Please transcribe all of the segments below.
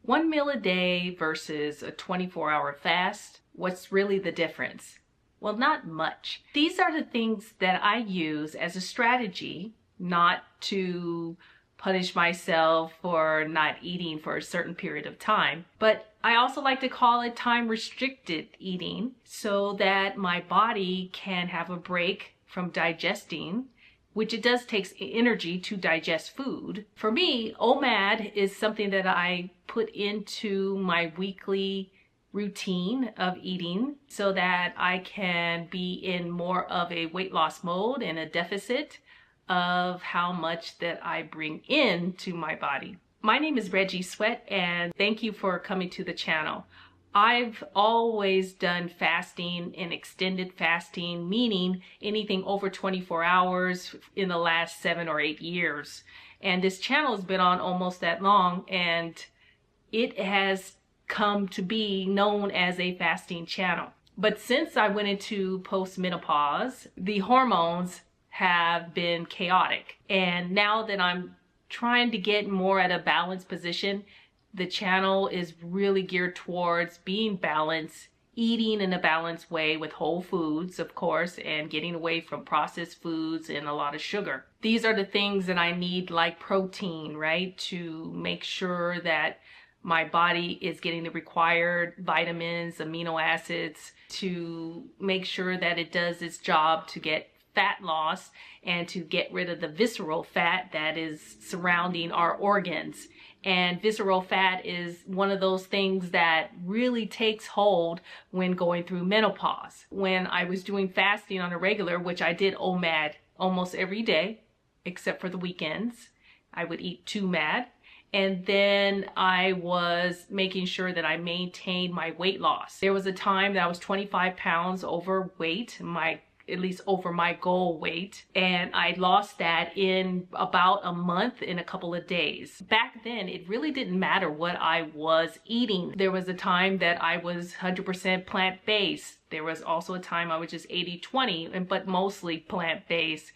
One meal a day versus a 24-hour fast, what's really the difference? Well, not much. These are the things that I use as a strategy, not to punish myself for not eating for a certain period of time, but I also like to call it time restricted eating so that my body can have a break from digesting, which it does take energy to digest food. For me, OMAD is something that I put into my weekly routine of eating so that I can be in more of a weight loss mode and a deficit of how much that I bring into my body. My name is Reggie Sweat, and thank you for coming to the channel. I've always done fasting and extended fasting, meaning anything over 24 hours in the last 7 or 8 years. And this channel has been on almost that long, and it has come to be known as a fasting channel. But since I went into post-menopause, the hormones have been chaotic. And now that I'm trying to get more at a balanced position, the channel is really geared towards being balanced, eating in a balanced way with whole foods, of course, and getting away from processed foods and a lot of sugar. These are the things that I need, like protein, right? To make sure that my body is getting the required vitamins, amino acids, to make sure that it does its job to get fat loss and to get rid of the visceral fat that is surrounding our organs. And visceral fat is one of those things that really takes hold when going through menopause. When I was doing fasting on a regular, which I did OMAD almost every day, except for the weekends, I would eat 2 MAD. And then I was making sure that I maintained my weight loss. There was a time that I was 25 pounds overweight, at least over my goal weight, and I lost that in about a month, in a couple of days. Back then, it really didn't matter what I was eating. There was a time that I was 100% plant-based. There was also a time I was just 80-20, but mostly plant-based.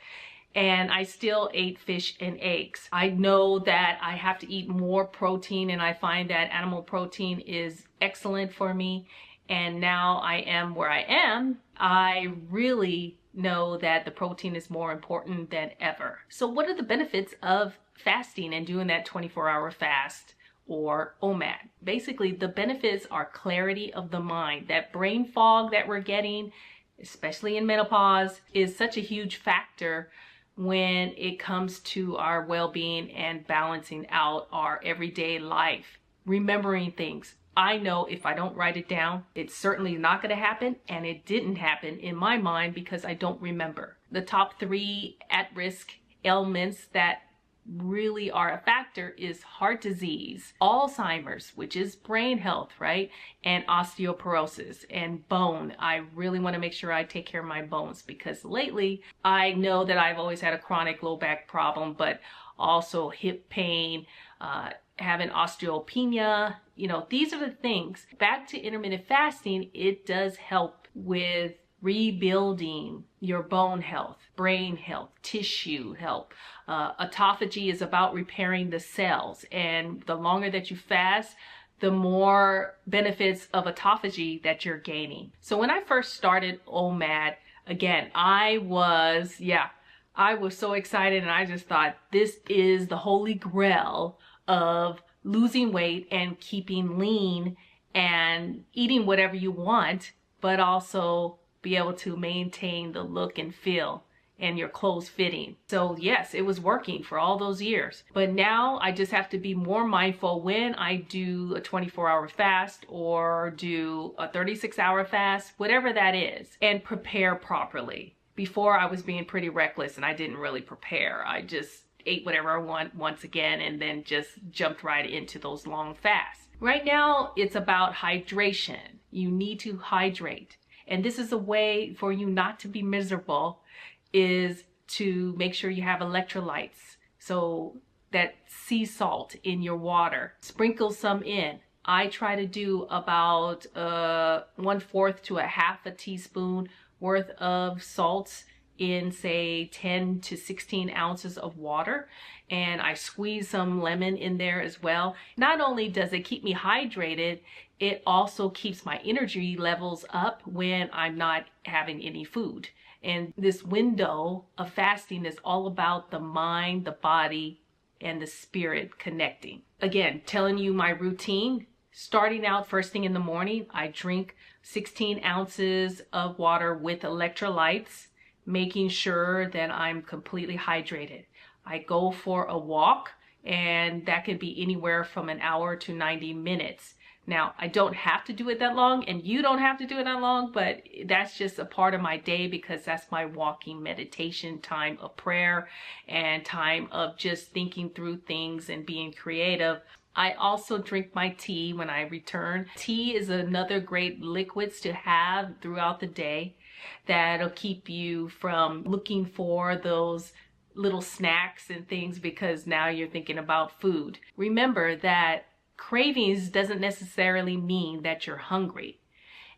And I still ate fish and eggs. I know that I have to eat more protein, and I find that animal protein is excellent for me. And now I am where I am, I really know that the protein is more important than ever. So what are the benefits of fasting and doing that 24-hour fast or OMAD? Basically, the benefits are clarity of the mind. That brain fog that we're getting, especially in menopause, is such a huge factor when it comes to our well-being and balancing out our everyday life, remembering things. I know if I don't write it down, it's certainly not going to happen, and it didn't happen in my mind because I don't remember. The top 3 at-risk ailments that really are a factor is heart disease, Alzheimer's, which is brain health, right? And osteoporosis and bone. I really want to make sure I take care of my bones because lately I know that I've always had a chronic low back problem, but also hip pain, having osteopenia. You know, these are the things. Back to intermittent fasting, it does help with rebuilding your bone health, brain health, tissue health. Autophagy is about repairing the cells, and the longer that you fast, the more benefits of autophagy that you're gaining. So when I first started OMAD, again, I was so excited, and I just thought this is the holy grail of losing weight and keeping lean and eating whatever you want, but also be able to maintain the look and feel and your clothes fitting. So yes, it was working for all those years. But now I just have to be more mindful when I do a 24-hour fast or do a 36-hour fast, whatever that is, and prepare properly. Before, I was being pretty reckless and I didn't really prepare. I just ate whatever I want once again and then just jumped right into those long fasts. Right now, it's about hydration. You need to hydrate. And this is a way for you not to be miserable, is to make sure you have electrolytes. So that sea salt in your water, sprinkle some in. I try to do about 1/4 to a 1/2 teaspoon worth of salts in, say, 10 to 16 ounces of water, and I squeeze some lemon in there as well. Not only does it keep me hydrated, it also keeps my energy levels up when I'm not having any food. And this window of fasting is all about the mind, the body, and the spirit connecting. Again, telling you my routine. Starting out first thing in the morning, I drink 16 ounces of water with electrolytes, making sure that I'm completely hydrated. I go for a walk, and that can be anywhere from an hour to 90 minutes. Now, I don't have to do it that long, and you don't have to do it that long, but that's just a part of my day because that's my walking meditation, time of prayer, and time of just thinking through things and being creative. I also drink my tea when I return. Tea is another great liquids to have throughout the day that'll keep you from looking for those little snacks and things because now you're thinking about food. Remember that cravings doesn't necessarily mean that you're hungry.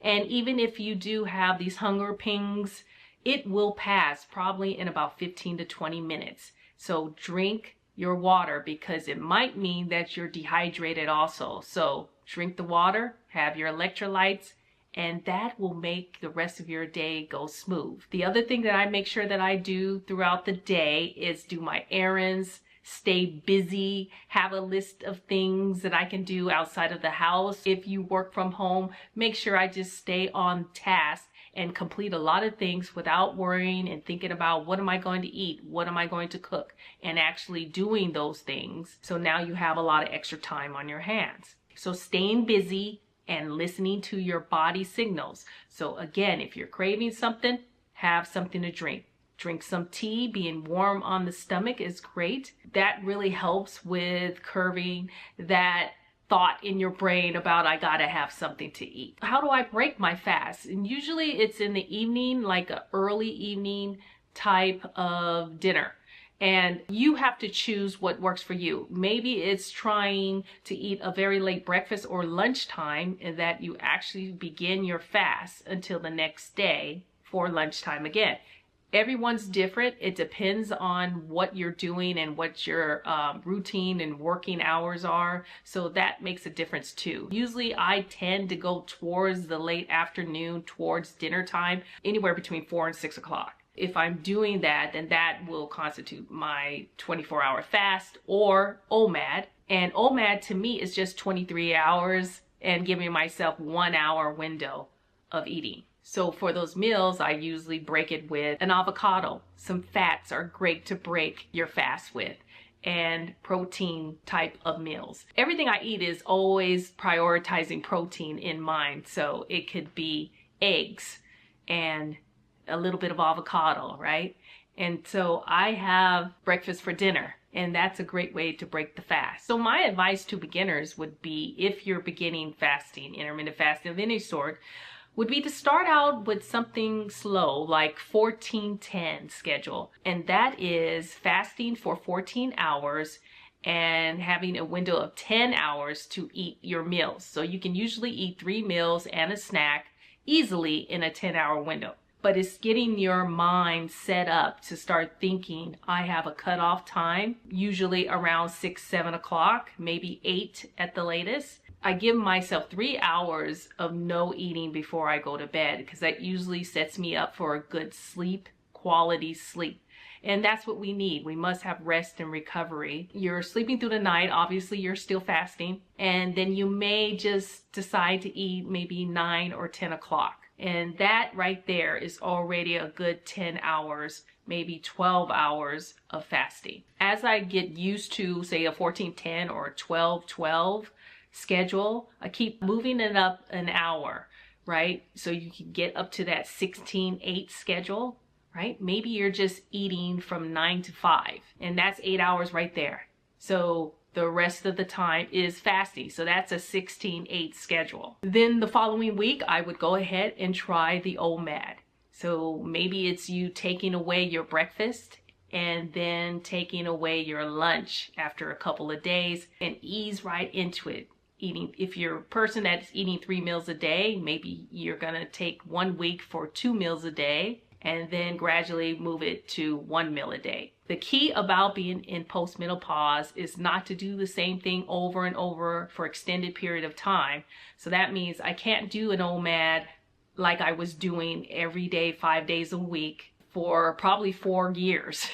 And even if you do have these hunger pings, it will pass probably in about 15 to 20 minutes. So drink your water because it might mean that you're dehydrated also. So drink the water, have your electrolytes, and that will make the rest of your day go smooth. The other thing that I make sure that I do throughout the day is do my errands, stay busy, have a list of things that I can do outside of the house. If you work from home, make sure I just stay on task and complete a lot of things without worrying and thinking about what am I going to eat, what am I going to cook, and actually doing those things. So now you have a lot of extra time on your hands. So staying busy and listening to your body signals. So again, if you're craving something, have something to drink. Drink some tea. Being warm on the stomach is great. That really helps with curbing that thought in your brain about I gotta have something to eat. How do I break my fast? And usually it's in the evening, like an early evening type of dinner. And you have to choose what works for you. Maybe it's trying to eat a very late breakfast or lunchtime and that you actually begin your fast until the next day for lunchtime again. Everyone's different. It depends on what you're doing and what your routine and working hours are. So that makes a difference too. Usually I tend to go towards the late afternoon, towards dinner time, anywhere between 4 and 6 o'clock. If I'm doing that, then that will constitute my 24-hour fast or OMAD. And OMAD to me is just 23 hours and giving myself 1 hour window of eating. So for those meals, I usually break it with an avocado. Some fats are great to break your fast with, and protein type of meals. Everything I eat is always prioritizing protein in mind. So it could be eggs and a little bit of avocado, right? And so I have breakfast for dinner, and that's a great way to break the fast. So my advice to beginners would be, if you're beginning fasting, intermittent fasting of any sort, would be to start out with something slow like 14-10 schedule. And that is fasting for 14 hours and having a window of 10 hours to eat your meals. So you can usually eat 3 meals and a snack easily in a 10-hour window. But it's getting your mind set up to start thinking, I have a cutoff time, usually around 6, 7 o'clock, maybe 8 at the latest. I give myself 3 hours of no eating before I go to bed because that usually sets me up for a good sleep, quality sleep. And that's what we need. We must have rest and recovery. You're sleeping through the night. Obviously, you're still fasting. And then you may just decide to eat maybe 9 or 10 o'clock. And that right there is already a good 10 hours, maybe 12 hours of fasting. As I get used to, say, a 14-10 or a 12-12 schedule, I keep moving it up an hour, right? So you can get up to that 16-8 schedule, right? Maybe you're just eating from 9 to 5, and that's 8 hours right there. So the rest of the time is fasting. So that's a 16-8 schedule. Then the following week, I would go ahead and try the OMAD. So maybe it's you taking away your breakfast and then taking away your lunch after a couple of days and ease right into it. Eating, if you're a person that's eating 3 meals a day, maybe you're gonna take 1 week for 2 meals a day and then gradually move it to 1 meal a day. The key about being in postmenopause is not to do the same thing over and over for extended period of time. So that means I can't do an OMAD like I was doing every day, 5 days a week for probably 4 years.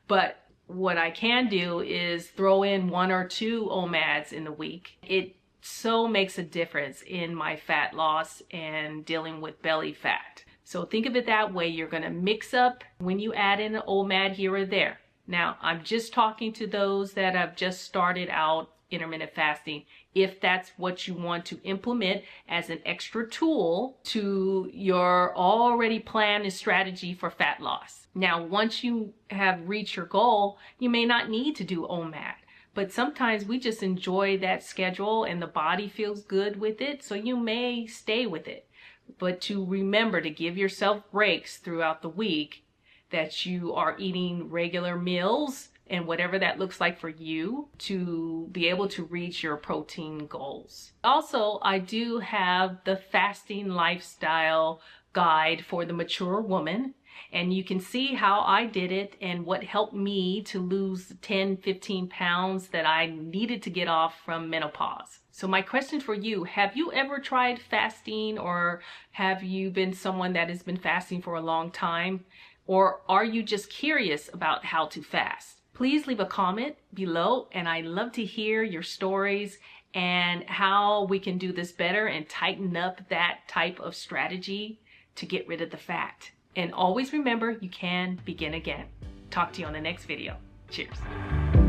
But what I can do is throw in 1 or 2 OMADs in the week. It so makes a difference in my fat loss and dealing with belly fat. So think of it that way. You're going to mix up when you add in an OMAD here or there. Now, I'm just talking to those that have just started out intermittent fasting. If that's what you want to implement as an extra tool to your already planned strategy for fat loss. Now, once you have reached your goal, you may not need to do OMAD. But sometimes we just enjoy that schedule and the body feels good with it, so you may stay with it. But to remember to give yourself breaks throughout the week, that you are eating regular meals and whatever that looks like for you to be able to reach your protein goals. Also, I do have the fasting lifestyle guide for the mature woman. And you can see how I did it and what helped me to lose 10-15 pounds that I needed to get off from menopause. So my question for you, have you ever tried fasting, or have you been someone that has been fasting for a long time? Or are you just curious about how to fast? Please leave a comment below, and I'd love to hear your stories and how we can do this better and tighten up that type of strategy to get rid of the fat. And always remember, you can begin again. Talk to you on the next video. Cheers.